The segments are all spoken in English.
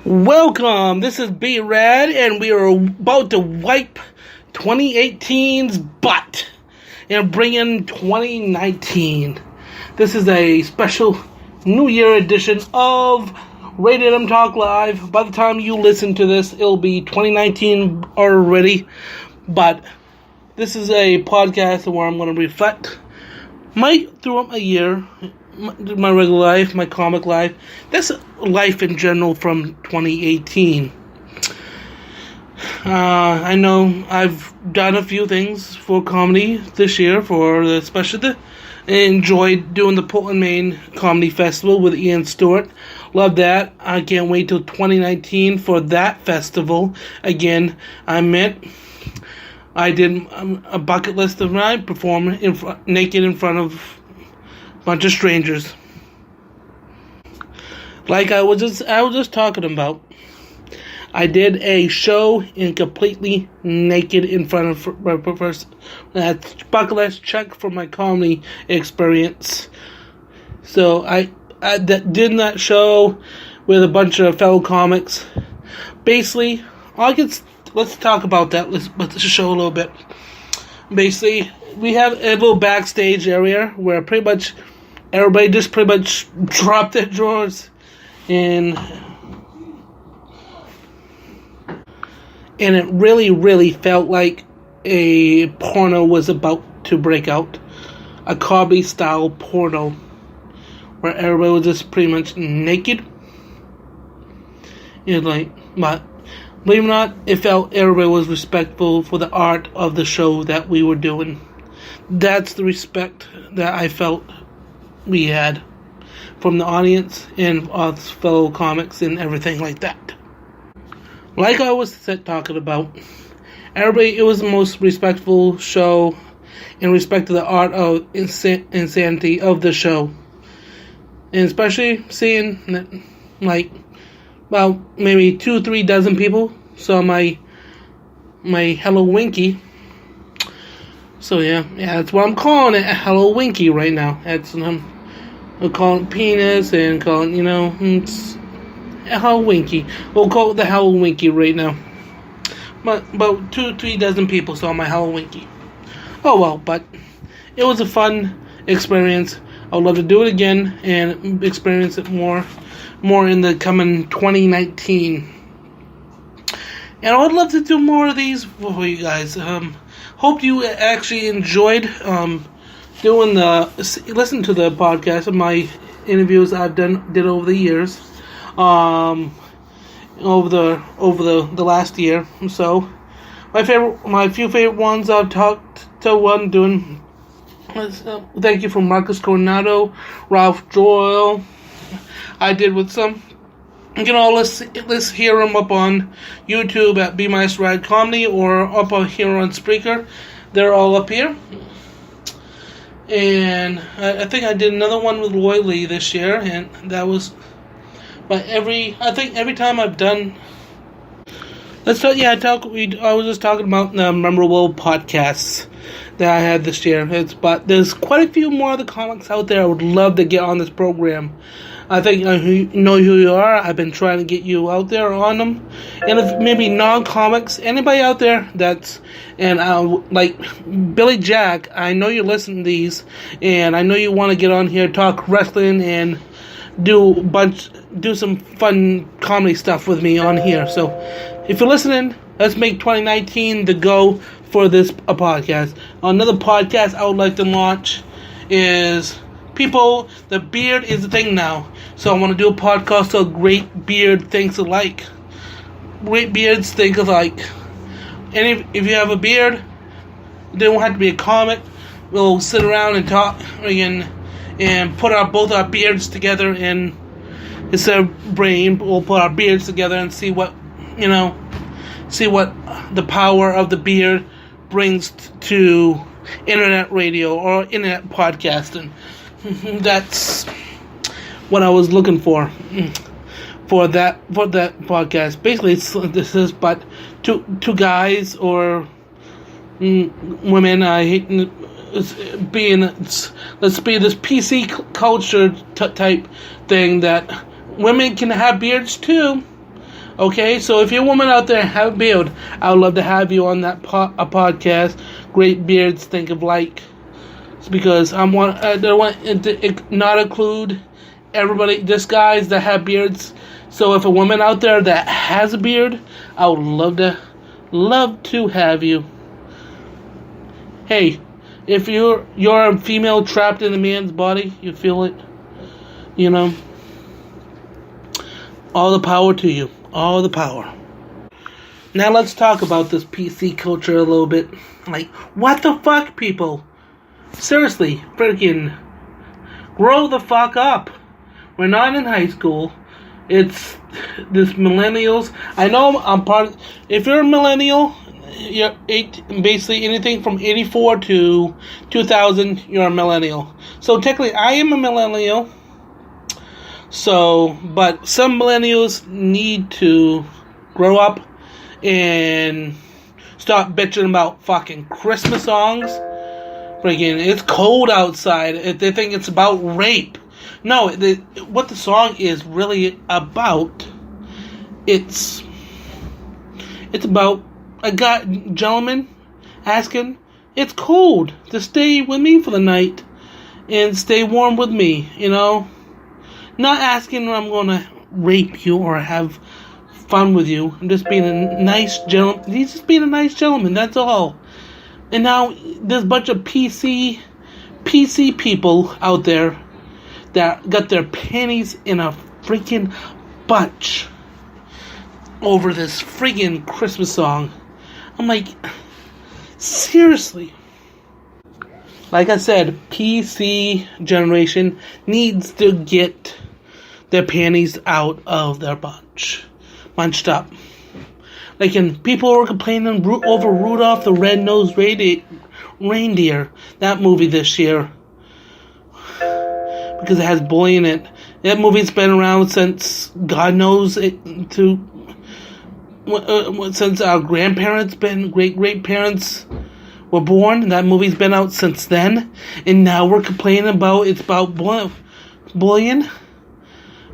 Welcome, this is B-Rad, and we are about to wipe 2018's butt and bring in 2019. This is a special New Year edition of Rated M Talk Live. By the time you listen to this, it'll be 2019 already, but this is a podcast where I'm going to reflect throughout my year, my regular life, my comic life, that's life in general from 2018. I know I've done a few things for comedy this year, enjoyed doing the Portland, Maine Comedy Festival with Ian Stewart. Love that. I can't wait till 2019 for that festival. Again, I did a bucket list of mine, perform naked in front of a bunch of strangers. Like I was just talking about, I did a show in completely naked in front of my first. That's bucket list check for my comedy experience. So I did that show with a bunch of fellow comics. Basically, let's talk about that. Let's show a little bit. Basically, we have a little backstage area where pretty much everybody just pretty much dropped their drawers, and it really felt like a porno was about to break out, a comedy style porno, where everybody was just pretty much naked. But believe it or not, it felt everybody was respectful for the art of the show that we were doing. That's the respect that I felt we had from the audience and us fellow comics and everything like that. Like I was talking about, it was the most respectful show in respect to the art of insanity of the show. And especially seeing that, about maybe 2-3 dozen people saw my Hello Winky. So yeah, that's what I'm calling it, Hello Winky right now. That's we'll call it penis and call it, it's Hello Winky. We'll call it the Hello Winky right now. But about 2-3 dozen people saw my Hello Winky. Oh well, but it was a fun experience. I would love to do it again and experience it more in the coming 2019. And I would love to do more of these for you guys. Hope you actually enjoyed listen to the podcast of my interviews I've did over the years, over the last year. So my few favorite ones I've talked to one doing. Thank you from Marcus Coronado, Ralph Joel. I did with some. Let's hear them up on YouTube at B-Rad Comedy or up here on Spreaker. They're all up here. And I think I did another one with Roy Lee this year, and that was. But every time I've done. I was just talking about the memorable podcasts that I had this year. But there's quite a few more of the comics out there I would love to get on this program. I think you know who you are. I've been trying to get you out there on them. And if maybe non-comics, anybody out there like Billy Jack, I know you're listening to these, and I know you want to get on here, talk wrestling, and do some fun comedy stuff with me on here. So if you're listening, let's make 2019 the go for this podcast. Another podcast I would like to launch is people, the beard is the thing now. So I want to do a podcast called Great Beard Thinks Alike. Great Beards Think Alike. And if you have a beard, it don't have to be a comic. We'll sit around and talk and put both our beards together, and instead of brain, we'll put our beards together and see what the power of the beard brings to internet radio or internet podcasting. That's what I was looking for that podcast. Basically, this is but two guys or women. I hate let's be this PC culture type thing that women can have beards too, Okay, so if you're a woman out there and have a beard, I would love to have you on that a podcast. Great beards think of like. It's because I don't want to not include everybody, just guys that have beards. So if a woman out there that has a beard, I would love to have you. Hey, if you're a female trapped in a man's body, you feel it, you know. All the power to you. All the power. Now let's talk about this PC culture a little bit. Like, what the fuck, people? Seriously, freaking grow the fuck up. We're not in high school. It's this millennials. I know I'm part of, if you're a millennial, you're basically anything from 84 to 2000, you're a millennial. So technically, I am a millennial. So, but some millennials need to grow up and stop bitching about fucking Christmas songs. Freaking, it's cold outside. They think it's about rape. No, what the song is really about, it's about a gentleman asking, it's cold, to stay with me for the night and stay warm with me, you know? Not asking if I'm going to rape you or have fun with you. I'm just being a nice gentleman. He's just being a nice gentleman, that's all. And now there's a bunch of PC people out there that got their panties in a freaking bunch over this freaking Christmas song. I'm like, seriously. Like I said, PC generation needs to get their panties out of their bunched up. Like, and people were complaining over Rudolph the Red-Nosed Reindeer, that movie this year, because it has bullying in it. That movie's been around since God knows it since our grandparents, great parents were born. That movie's been out since then, and now we're complaining about it's about bullying.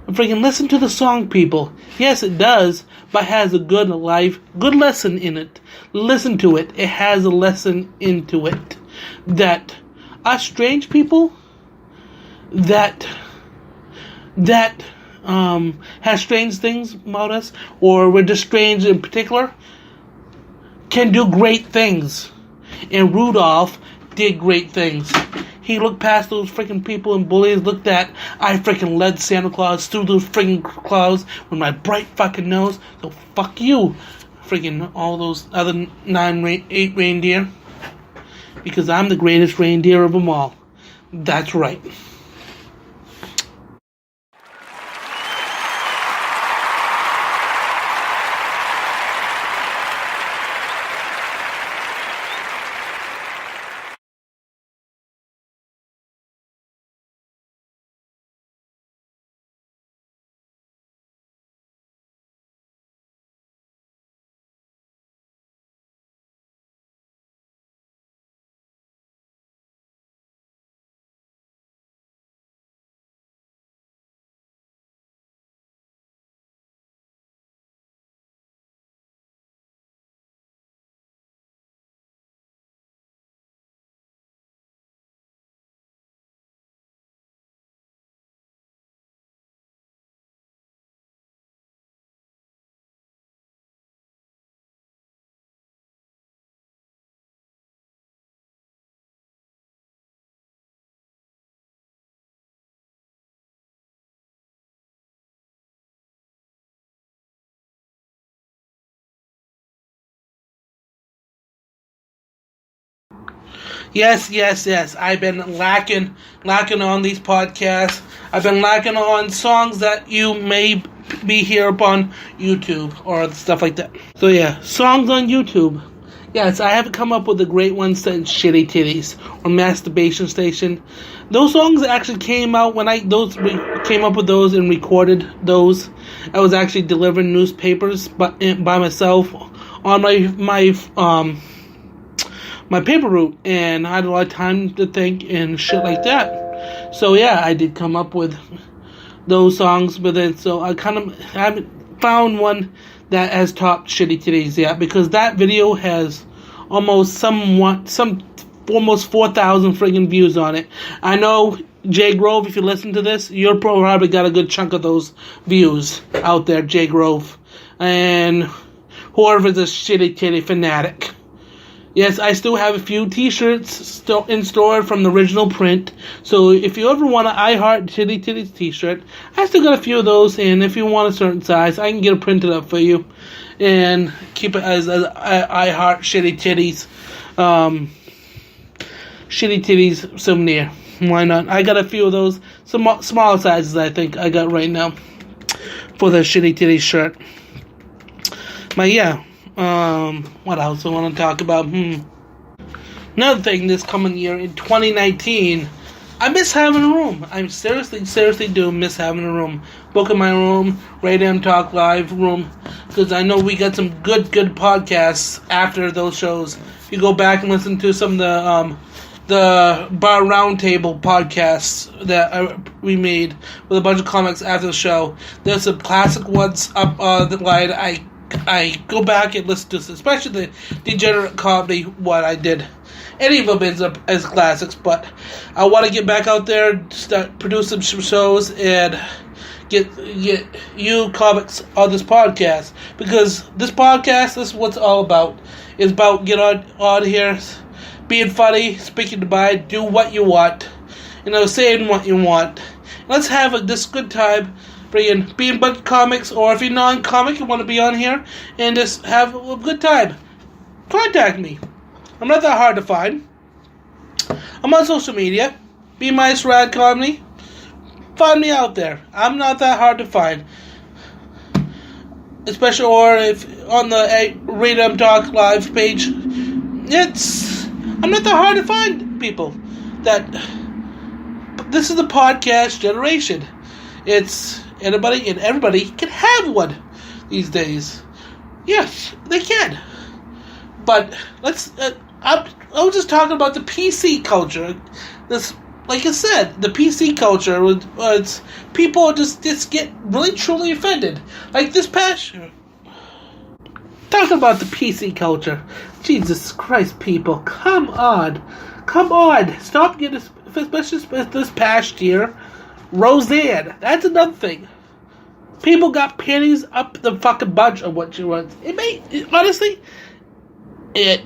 Freaking listen to the song, people. Yes, it does, but has a good lesson in it. Listen to it. It has a lesson into it. That us strange people that has strange things about us, or we're just strange in particular, can do great things. And Rudolph did great things. He looked past those freaking people and bullies, looked at, I freaking led Santa Claus through those freaking clouds with my bright fucking nose, so fuck you, freaking all those other 8 reindeer, because I'm the greatest reindeer of them all. That's right. Yes. I've been lacking on these podcasts. I've been lacking on songs that you may be here upon YouTube or stuff like that. So yeah, songs on YouTube. Yes, I haven't come up with a great one since Shitty Titties or Masturbation Station. Those songs actually came out when came up with those and recorded those. I was actually delivering newspapers by myself on my paper route, and I had a lot of time to think and shit like that. So yeah, I did come up with those songs with it. So I haven't found one that has topped Shitty Titties yet, because that video has almost 4,000 friggin' views on it. I know, Jay Grove, if you listen to this, you're probably got a good chunk of those views out there, Jay Grove. And whoever's a Shitty Titty fanatic. Yes, I still have a few t-shirts still in store from the original print. So if you ever want an I Heart Shitty Titties t-shirt, I still got a few of those. And if you want a certain size, I can get it printed up for you. And keep it as I Heart Shitty Titties. Shitty Titties souvenir. Why not? I got a few of those. Some smaller sizes, I think, I got right now. For the Shitty Titties shirt. But yeah. What else I want to talk about? Another thing this coming year in 2019, I miss having a room. I seriously do miss having a room. Booking my room, Radio Talk Live room, because I know we got some good podcasts after those shows. If you go back and listen to some of the Bar Roundtable podcasts that we made with a bunch of comics after the show, there's some classic ones up the line. I go back and listen to this, especially the Degenerate Comedy one I did. Any of them ends up as classics, but I want to get back out there, start producing some shows, and get you comics on this podcast, because this podcast, this is what it's all about. It's about getting on here, being funny, speaking to mind, do what you want, saying what you want. Let's have this good time. Being bunch comics, or if you're non-comic, you want to be on here and just have a good time, contact me. I'm not that hard to find. I'm on social media. B-Rad Comedy. Find me out there. I'm not that hard to find. Especially, or if on the Radio Talk Live page, I'm not that hard to find people. This is the podcast generation. It's anybody and everybody can have one these days. Yes, they can. But let's. I was just talking about the PC culture. This, like I said, the PC culture. It's people just get really truly offended. Like this past year. Talking about the PC culture. Jesus Christ, people, come on, stop getting, especially this past year. Roseanne, that's another thing. People got panties up the fucking bunch of what she wants. Honestly, it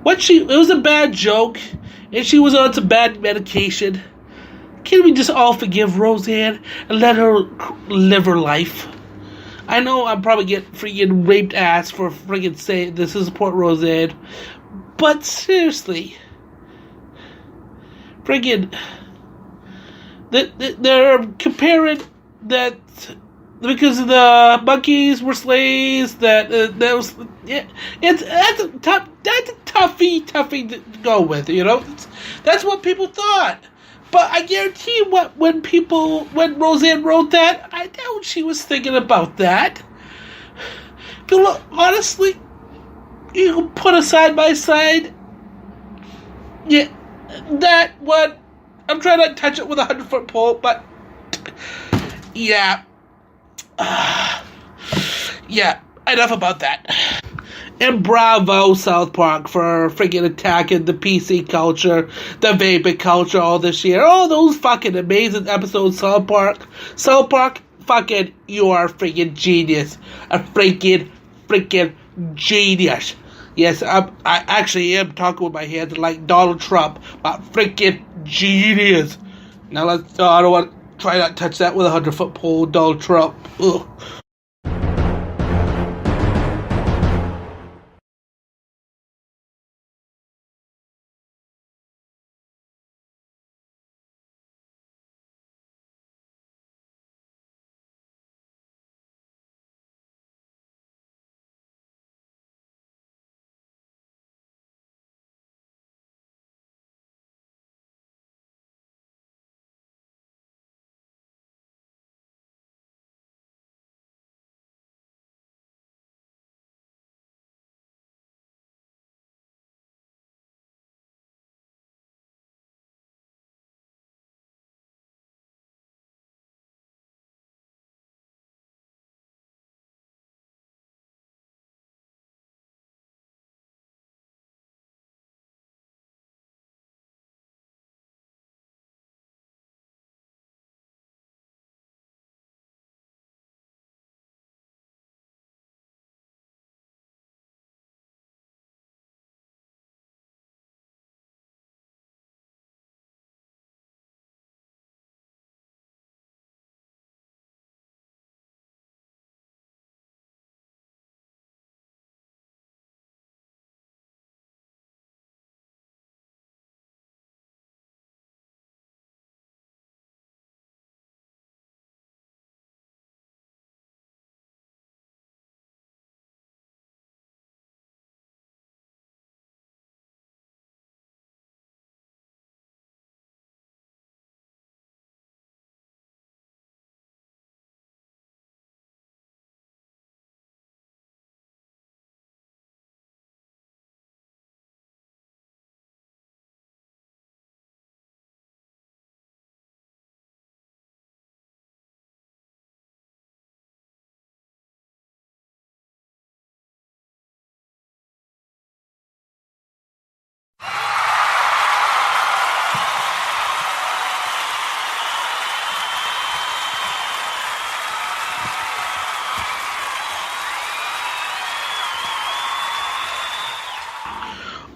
was a bad joke, and she was on some bad medication. Can we just all forgive Roseanne and let her live her life? I know I'm probably getting freaking raped ass for freaking saying this is support Roseanne, but seriously. Friggin', they're comparing that because the monkeys were slaves. That's a toughie to go with. That's what people thought. But I guarantee you, when Roseanne wrote that, I doubt she was thinking about that. But look, honestly, you can put a side by side. Yeah. That one, I'm trying not to touch it with a 100-foot pole, but yeah, enough about that. And bravo, South Park, for freaking attacking the PC culture, the vaping culture all this year. All those fucking amazing episodes, South Park, fucking, you are a freaking genius, a freaking genius. Yes, I actually am talking with my hands like Donald Trump, but freaking genius. Now I don't want to try not to touch that with a 100-foot pole, Donald Trump. Ugh.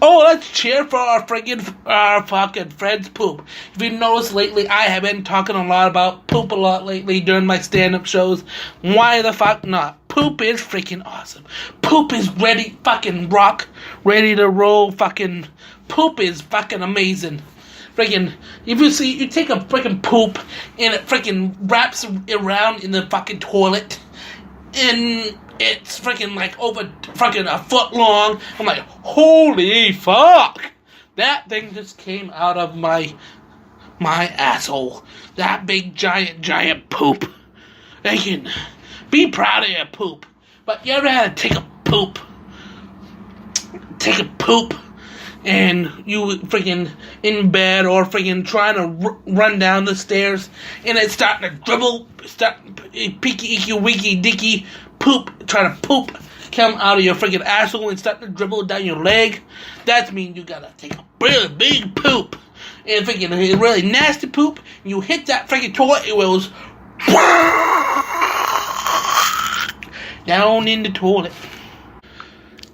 Oh, let's cheer for our fucking friend's poop. If you noticed lately, I have been talking a lot about poop a lot lately during my stand-up shows. Why the fuck not? Poop is freaking awesome. Poop is ready, fucking rock, ready to roll, fucking, poop is fucking amazing. Freaking, if you take a freaking poop and it freaking wraps around in the fucking toilet, and it's freaking like over freaking a foot long. I'm like, holy fuck! That thing just came out of my asshole. That big giant poop. Freaking, be proud of your poop. But you ever had to take a poop? And you freaking in bed or freaking trying to run down the stairs, and it's starting to dribble, peeky, icky, wicky, dicky, poop, trying to poop come out of your freaking asshole and start to dribble down your leg. That means you gotta take a really big poop, and freaking a really nasty poop, and you hit that freaking toilet, it goes down in the toilet.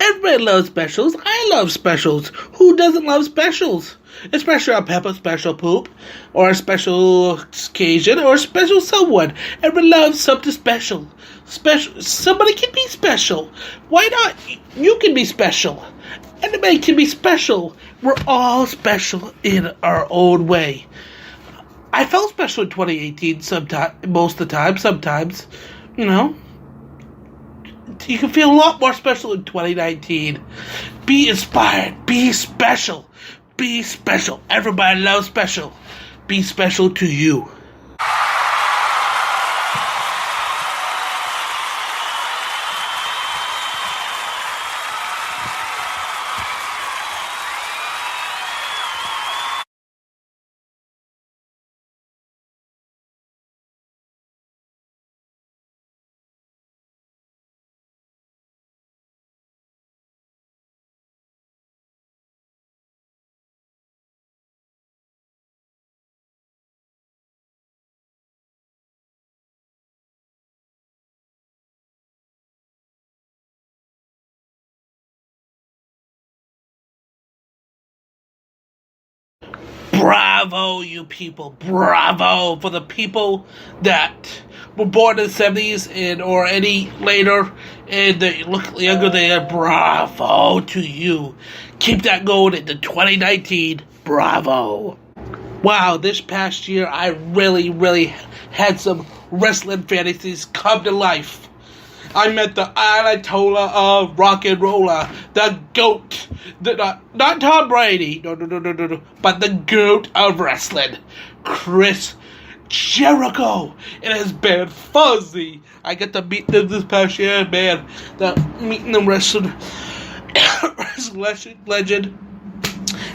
Everybody loves specials. I love specials. Who doesn't love specials? Especially a Peppa special poop, or a special occasion, or a special someone. Everybody loves something special. Somebody can be special. Why not? You can be special. Anybody can be special. We're all special in our own way. I felt special in 2018 most of the time. Sometimes, you know. You can feel a lot more special in 2019. Be inspired. Be special. Be special. Everybody loves special. Be special to you. Bravo, you people. Bravo for the people that were born in the 70s and or any later and they look younger than are. Bravo to you. Keep that going into 2019. Bravo. Wow, this past year I really had some wrestling fantasies come to life. I met the Ayatollah of rock and roller, the GOAT, not Tom Brady, no, but the GOAT of wrestling, Chris Jericho, and his band Fuzzy. I got to meet them this past year, man. Meeting them wrestling legend.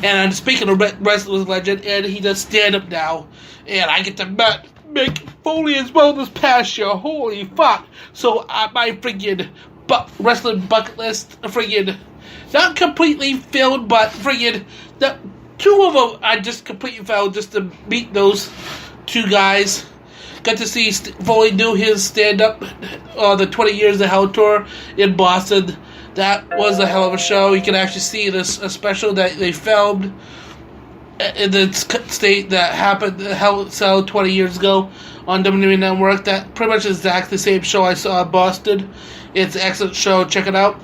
And speaking of wrestling legend, and he does stand up now, and I get to meet Mick Foley as well this past year. Holy fuck! So my friggin' wrestling bucket list, friggin' not completely filled, but friggin' the two of them I just completely filled just to meet those two guys. Got to see Foley do his stand up, the 20 Years of Hell tour in Boston. That was a hell of a show. You can actually see this a special that they filmed in the state that happened the Hell Cell 20 years ago on WWE Network. That pretty much is exactly the same show I saw in Boston. It's an excellent show. Check it out.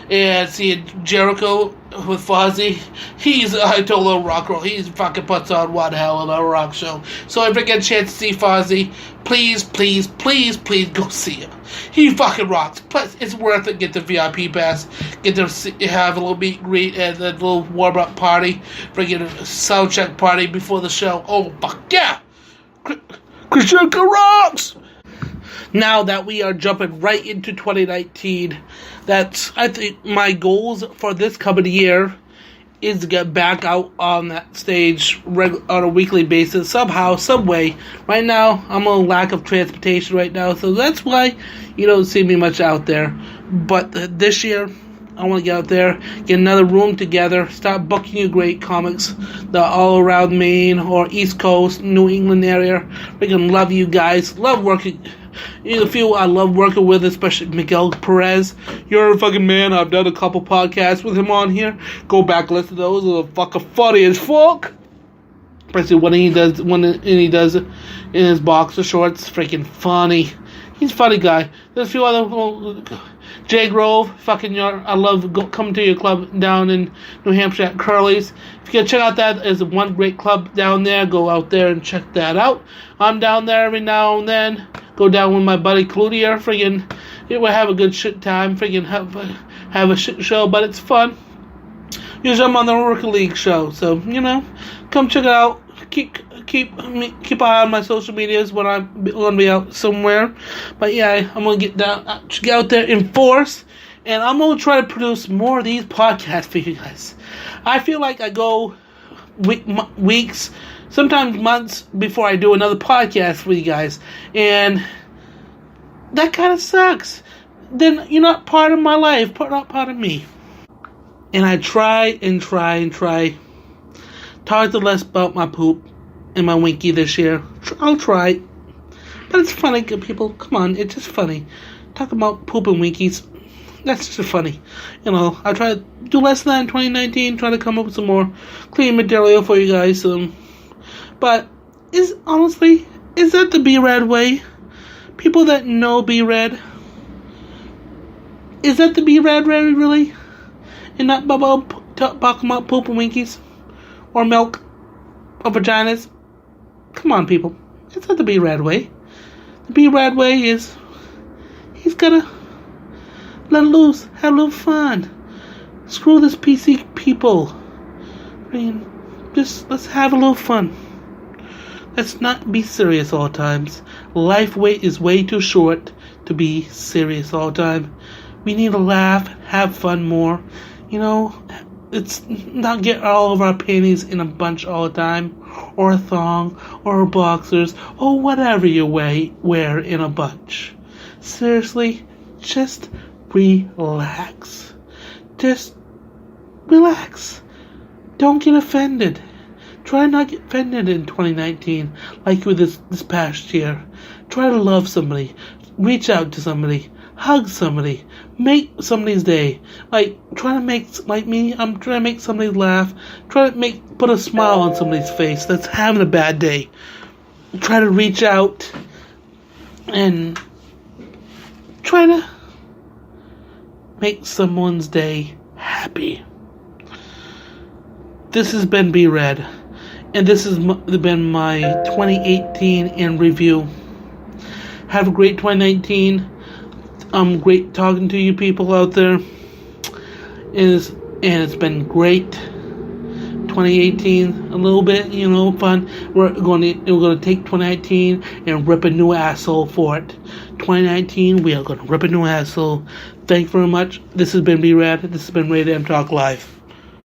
And seeing Jericho with Fozzy, he's a total rock roll. He fucking puts on one hell of a rock show. So if you get a chance to see Fozzy, please go see him. He fucking rocks. Plus, it's worth it. Get the VIP pass. Get to have a little meet and greet and a little warm up party. Freaking a sound check party before the show. Oh fuck yeah! Chris Jericho rocks. Now that we are jumping right into 2019, that's, I think, my goals for this coming year is to get back out on that stage on a weekly basis, somehow, some way. Right now, I'm on a lack of transportation right now, so that's why you don't see me much out there. But this year, I want to get out there, get another room together, start booking you great comics that are all around Maine or East Coast, New England area. Freaking love you guys. Love working. The few I love working with, especially Miguel Perez. You're a fucking man. I've done a couple podcasts with him on here. Go back, listen to those. They're fucking funny as fuck. Especially when he does it in his boxer shorts. Freaking funny. He's a funny guy. There's a few other Jay Grove, fucking I love coming to your club down in New Hampshire at Curly's. If you can check out that, there's one great club down there. Go out there and check that out. I'm down there every now and then. Go down with my buddy Cloutier. Friggin', we have a good shit time. Friggin' have a shit show, but it's fun. Usually I'm on the Rookie League show, so come check it out. Keep an eye on my social medias when I'm gonna be out somewhere. But yeah, I'm gonna get out there in force, and I'm gonna try to produce more of these podcasts for you guys. I feel like I go weeks, sometimes months before I do another podcast for you guys, and that kind of sucks. Then you're not part of my life, not part of me. And I try. Talk to less about my poop and my winky this year. I'll try. But it's funny, good people. Come on, it's just funny. Talk about poop and winkies. That's just funny. I try to do less than that in 2019. Try to come up with some more clean material for you guys. But is that the B-Rad way? People that know B-Rad, is that the B-Rad way, really? And not talk about poop and winkies? Or milk? Or vaginas? Come on, people. It's not the B-Rad way. The B-Rad way is he's gotta let loose, have a little fun. Screw this PC people. Just let's have a little fun. Let's not be serious all the times. Life is way too short to be serious all the time. We need to laugh, have fun more. It's not get all of our panties in a bunch all the time, or a thong, or boxers, or whatever you wear in a bunch. Seriously, just relax. Just relax. Don't get offended. Try not to get offended in 2019 like with this past year. Try to love somebody. Reach out to somebody. Hug somebody. Make somebody's day. Try to make, like me, I'm trying to make somebody laugh. Try to put a smile on somebody's face that's having a bad day. Try to reach out and try to make someone's day happy. This has been B-Rad, and this has been my 2018 in review. Have a great 2019. Great talking to you people out there. It's been great. 2018, a little bit, fun. We're going to take 2019 and rip a new asshole for it. 2019, we are going to rip a new asshole. Thank you very much. This has been B-Rad. This has been Rated M Talk Live.